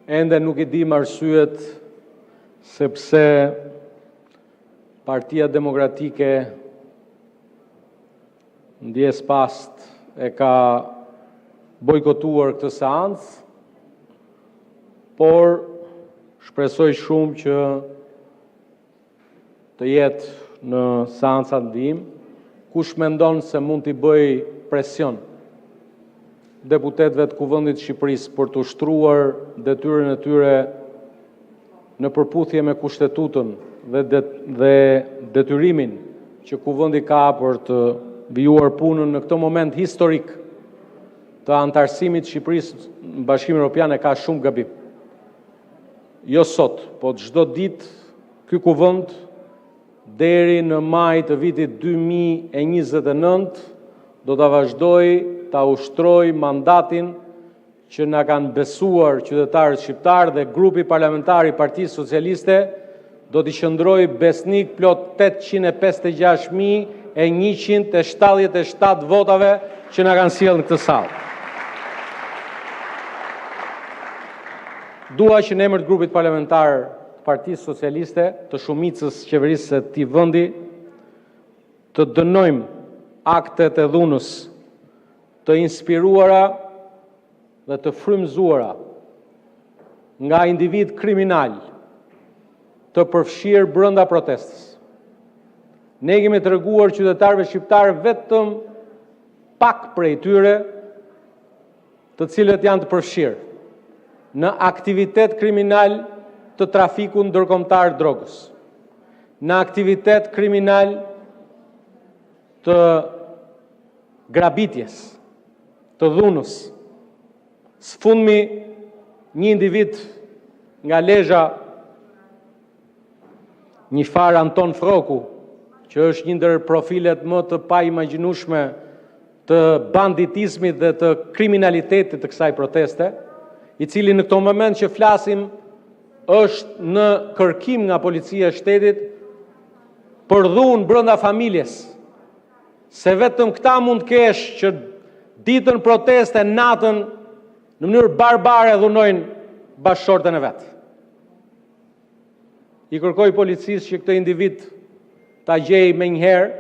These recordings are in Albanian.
ende nuk I dim arsyet sepse Partia Demokratike ndjes past e ka bojkotuar këtë seancë, por shpresoj shumë që të jetë në seanca ndihmë, kush mendon se mund t'i bëj presion deputetëve të Kuvendit të Shqipërisë për të ushtruar detyrën e tyre në përputhje me Kushtetutën dhe detyrimin që Kuvendi ka për të vijuar punën në këtë moment historik të antarësimit të Shqipërisë në Bashkimin Evropian, ka shumë gabim. Jo sot, po çdo ditë ky kuvend deri në maj të vitit 2029 do ta vazhdoj ta ushtroj mandatin që na kanë besuar qytetarët shqiptar dhe grupi parlamentar I Partisë Socialiste do t'i qëndroj besnik plot 856.177 votave që na kanë sjellë në këtë sallë. Dua që në emër të grupit parlamentar të Partisë Socialiste, të shumicës qeverisë së këtij vendi, të dënojmë aktet e dhunës të inspiruara dhe të frymëzuara nga individ kriminal të përfshirë brenda protestës. Ne kemi treguar qytetarëve shqiptarë vetëm pak prej tyre të cilët janë të përfshirë në aktivitet kriminal të trafikut ndërkombëtar drogës, në aktivitet kriminal të grabitjes, të dhunës. Sfundmi një individ nga Lezhë, një far Anton Froku, që është një ndër profilet më të paimagjinueshme të banditizmit dhe të kriminalitetit të kësaj proteste, I cili në këto moment që flasim është në kërkim nga policia e shtetit për dhunë brenda familjes, se vetëm këta mund kesh që ditën proteste, natën, në mënyrë barbare dhunojnë bashkëshorten e vetë. I kërkoj policisë që këtë individ ta gjej menjëherë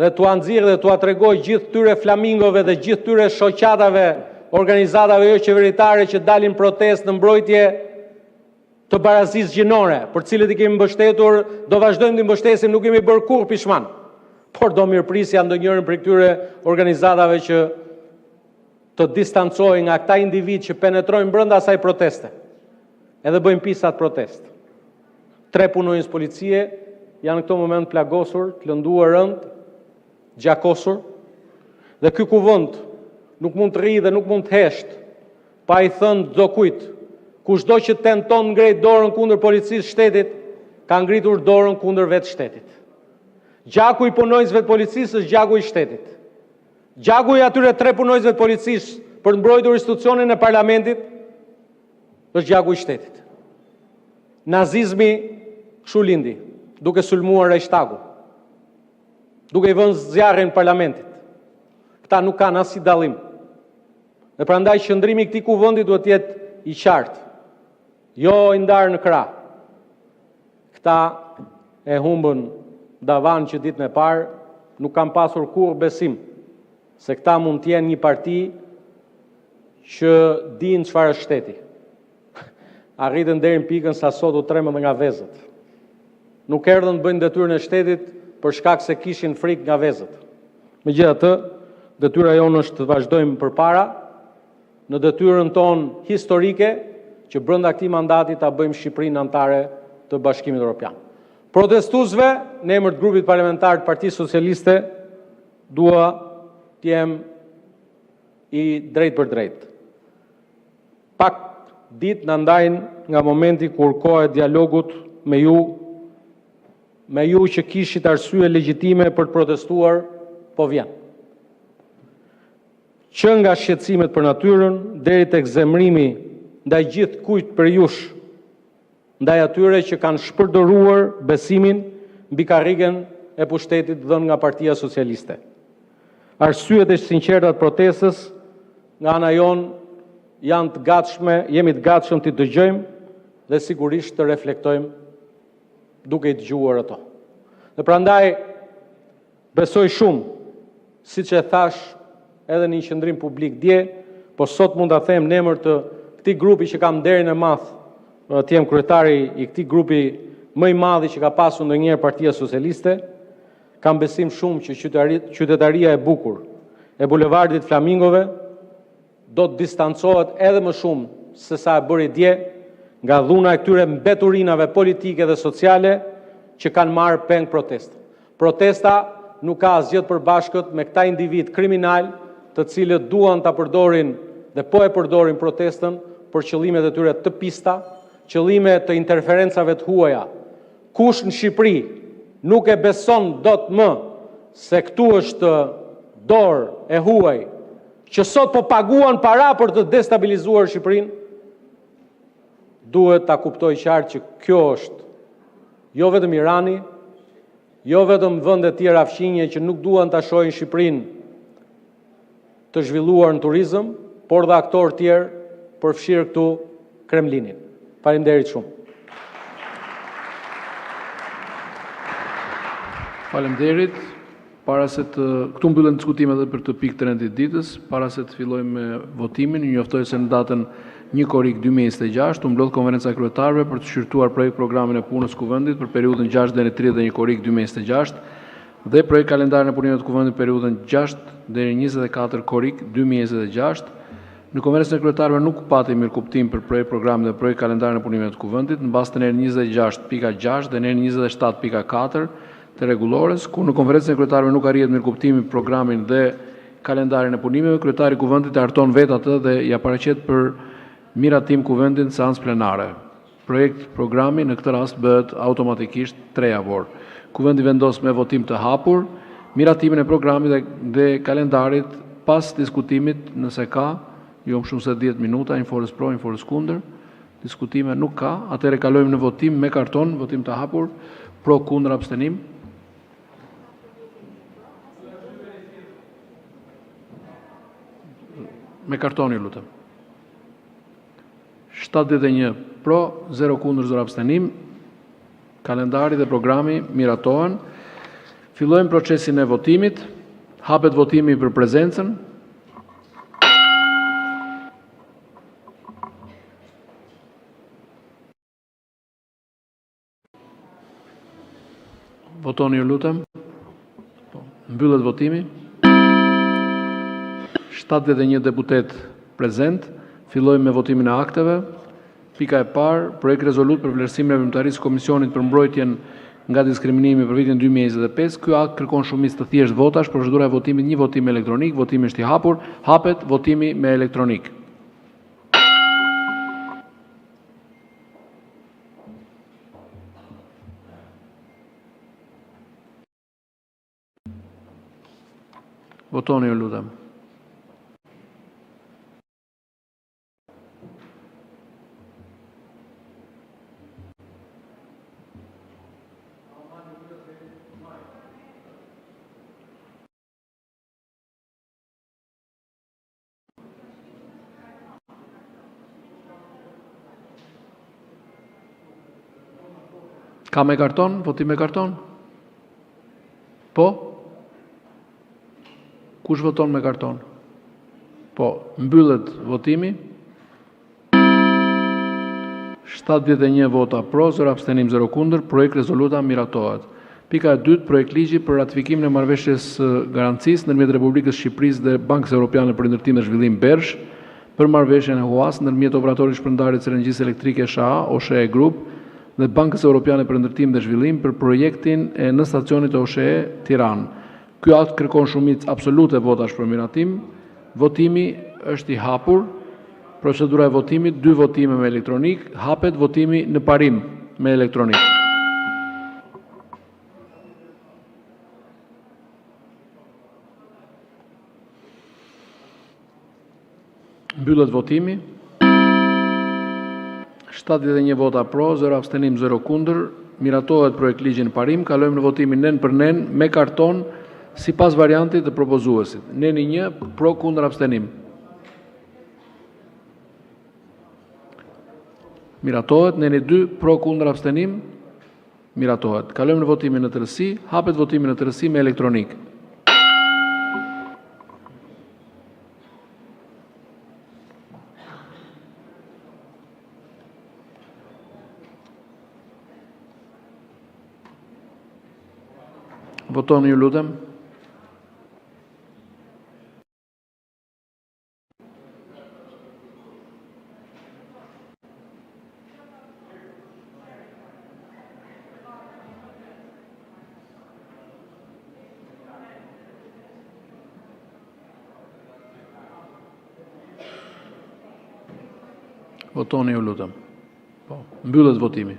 dhe t'u nxirrë dhe t'u tregoj gjithë tyre flamingove dhe gjithë tyre shoqatave, organizatave jo qeveritare që dalin protestë në mbrojtje të barazisë gjinore, për cilët I kemi mbështetur, do vazhdojmë të mbështesim, nuk kemi bërë kurrë pishman, por do mirëprisja ndonjërin për këtyre organizatave që të distancojnë nga këta individ që penetrojnë brenda asaj proteste, edhe bëjnë pisat protest. 3 punonjës policie janë në këto moment plagosur, të lënduar rënd, gjakosur, dhe ky kuvend nuk mund të rri dhe nuk mund të hesht, pa I thënë çdo kujt, kushdo që tenton ngrej dorën kundër policisë shtetit, ka ngritur dorën kundër vetë shtetit. Gjaku I punonjësve të policisë është gjaku I shtetit. Gjaku I atyre 3 punonjësve të policisë për të mbrojtur institucionin e parlamentit është gjaku I shtetit. Nazizmi kështu lindi, duke sulmuar Reichstagun, duke I vënë zjarrin në parlamentit. Këta nuk kanë as si dallim. Dhe prandaj qëndrimi I këtij kuvendi duhet të jetë I qartë, jo I ndarë në krah. Këta e humbën davan që ditën e parë, nuk kanë pasur kurrë besim se këta mund të jenë një parti që dinë çfarë është shteti. Arritën deri në pikën sa sot u tremën nga vezët. Nuk erdhën të bëjnë detyrën e shtetit për shkak se kishin frikë nga vezët. Megjithatë, detyra jonë është të vazhdojmë përpara në detyrën tonë historike që brenda këtij mandati ta bëjmë Shqipërinë anëtare të Bashkimit Evropian. Protestuesve, në emër të grupit parlamentar të Partisë Socialiste, dua të jem I drejt për drejt. Pak ditë na ndajnë nga momenti kur koha e dialogut me ju që kishit arsye legjitime për të protestuar, po vjen. Që nga shqetësimet për natyrën, deri tek zemrimi ndaj gjithë kujt për jush, ndaj atyre që kanë shpërdoruar besimin mbi karrigen e pushtetit dhënë nga Partia Socialiste. Arsyet e sinqerta të protestës nga ana jonë jemi të gatshëm të dëgjojmë dhe sigurisht të reflektojmë duke i dëgjuar ato. Dhe prandaj besoj shumë, siç e thash edhe në një qendrim publik dje, po sot mund ta them në emër të këtij grupi që kam nderin e madh, të jem kryetari i këtij grupi më i madh që ka pasur ndonjëherë Partia Socialiste, kam besim shumë që qytetaria e bukur e bulevardit Flamingove do të distancohet edhe më shumë se sa e bëri dje nga dhuna e këtyre mbeturinave politike dhe sociale që kanë marrë peng protesta. Protesta nuk ka asgjë të përbashkët me këta individ kriminal, të cilët duan ta përdorin dhe po e përdorin protestën për qëllimet e tyre të pista, qëllime të interferencave të huaja. Kush në Shqipëri nuk e beson dot më se këtu është dorë e huaj që sot po paguan para për të destabilizuar Shqipërinë, duhet ta kuptoj qartë që kjo është jo vetëm Irani, jo vetëm vende tjera fqinje që nuk duan ta shohin Shqipërinë të zhvilluar në turizëm, por dhe aktorë tjerë përfshirë këtu Kremlinin. Faleminderit shumë. Faleminderit. Para se këtu mbyllen diskutimet edhe për të pikë të rendit ditës, para se të fillojmë me votimin, ju njoftoj se në datën 1 korrik 2026 u mblodh konferenca e kryetarëve për të shqyrtuar projekt programin e punës kuvendit për periudhën 6 deri në 31 korrik 2026 dhe projekt kalendarin e punimeve të kuvendit për periudhën 6 deri në 24 korrik 2026. Në konferencën e kryetarëve nuk pati mirëkuptim për projekt programin dhe projekt kalendarin e punimeve të kuvendit në bazë të nr. 26.6 dhe nr. 27.4 të rregullores, ku në konferencën e kryetarëve nuk arrihet mirëkuptimi programin dhe kalendarin e punimeve, kryetari i kuvendit harton vetë atë dhe ja paraqet për miratim kuvendit në seancë plenare. Projekt programi në këtë rast bëhet automatikisht 3 javor. Kuvendi vendos me votim të hapur miratimin e programit dhe kalendarit pas diskutimit, nëse ka, jo më shumë se 10 minuta, inforës pro, inforës kundër, diskutime nuk ka, atëherë kalojmë në votim me karton, votim të hapur, pro, kundër, abstenim. Me kartoni, lutem. 71 pro, 0 kundër, 0 abstenim. Kalendari dhe programi miratohen. Fillojmë procesin e votimit. Hapet votimi për prezencën. Votoni, ju lutem. Mbyllet votimi. 71 deputet prezent. Fillojmë me votimin e akteve. Pika e parë, projekt rezolut për vlerësimin e veprimtarisë së Komisionit për mbrojtjen nga diskriminimi për vitin 2025. Ky akt kërkon shumicë të thjeshtë votash, procedura e votimit një votim elektronik, votimi është i hapur, hapet votimi me elektronik. Votoni, ju lutem. Ka me karton? Votim me karton? Po? Kush voton me karton? Po, mbyllet votimi. 71 vota pro, 0 abstenim, 0 kundër, projekt rezoluta miratohet. Pika e dytë, projekt ligji për ratifikimin e marrëveshjes garancisë ndërmjet Republikës Shqipërisë dhe Bankës Europiane për Ndërtim dhe Zhvillim Bersh për marrëveshjen e huas ndërmjet operatorit shpërndarjes së energjisë elektrike SHA, OSHE Group dhe Bankës Europiane për Ndërtim dhe Zhvillim për projektin e në stacionit OSHE Tiranë. Ky akt kërkon shumicë absolute votash për miratim. Votimi është i hapur. Procedura e votimit, 2 votime me elektronik, hapet votimi në parim me elektronik. Mbyllet votimi. 71 vota pro, 0 abstenim, 0 kundër. Miratohet projekt ligji në parim. Kalojmë në votimin nen për nen me karton sipas variantit të propozuesit. Neni 1 pro, kundër, abstenim. miratohet. Neni 2, pro kundër abstenim, miratohet. Kalojmë në votimin në tërësi, hapet votimin në tërësi me elektronik. Votoni ju lutem. Votoni ju lutem. Po, mbyllet votimi.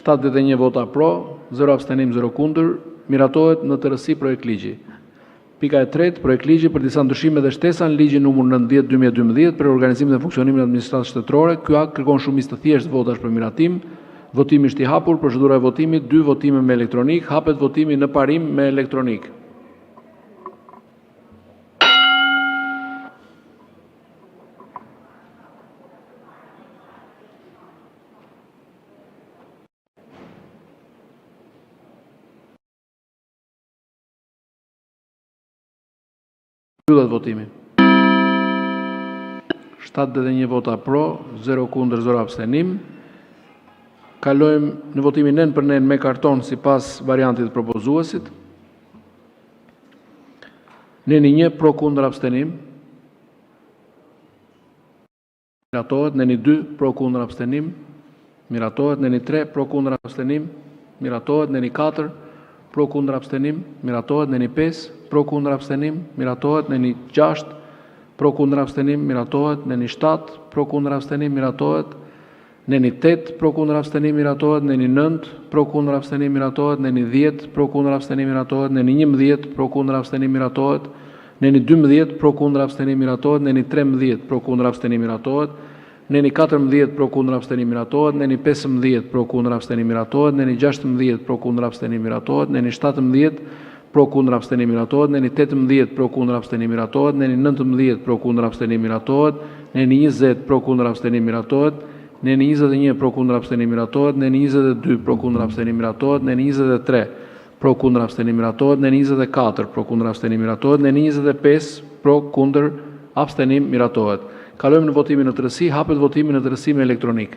71 vota pro, 0 abstenim, 0 kundër, miratohet në tërësi projekt ligji. Pika e tretë, projekt ligji për disa ndryshime dhe shtesa në ligjin numër 90/2012 për organizimin dhe funksionimin e administratës shtetërore. Ky akt kërkon shumicë të thjeshtë votash për miratim. Votimi është i hapur, procedura e votimit, 2 votime me elektronik, hapet votimi në parim me elektronik. Mbyllet votimi. 71 vota pro, 0 kundër, 0 abstenim. Kalojmë në votimin nën për nën me karton sipas variantit të propozuesit. Neni 1 pro kundër abstenim. Miratohet. Neni 2 pro kundër abstenim. Miratohet. Neni 3 pro kundër abstenim. Miratohet. Neni 4 pro kundër abstenim. Miratohet. Neni 5 pro kundër abstenim. Miratohet. Neni 6 pro kundër abstenim. Miratohet. Neni 7 pro kundër abstenim. Miratohet. Neni 8 pro kundër abstenim. Miratohet. Neni 9 pro kundër abstenim. Miratohet. Neni 10 pro kundër abstenim. Miratohet. Neni 11 pro kundër abstenim. Miratohet. Neni 12 pro kundër abstenim. Miratohet. Neni 13 pro kundër abstenim. Miratohet. Neni 14 pro kundër abstenim. Miratohet. Neni 15 pro kundër abstenim. Miratohet. Neni 16 pro kundër abstenim. Miratohet. Neni 17 pro kundër abstenim. Miratohet. Neni 18 pro kundër abstenim. Miratohet. Neni 19 pro kundër abstenim. Miratohet. Neni 20 pro kundër abstenim. Miratohet. Neni 21 pro kundër abstenim. Miratohet. Neni 22 pro kundër abstenim. Miratohet. Neni 23 pro kundër abstenim. Miratohet. Neni 24 pro kundër abstenim. Miratohet. Neni 25 pro kundër abstenim. Miratohet. Kalojmë në votimin në tërësi, hapet votimin në tërësi me elektronik.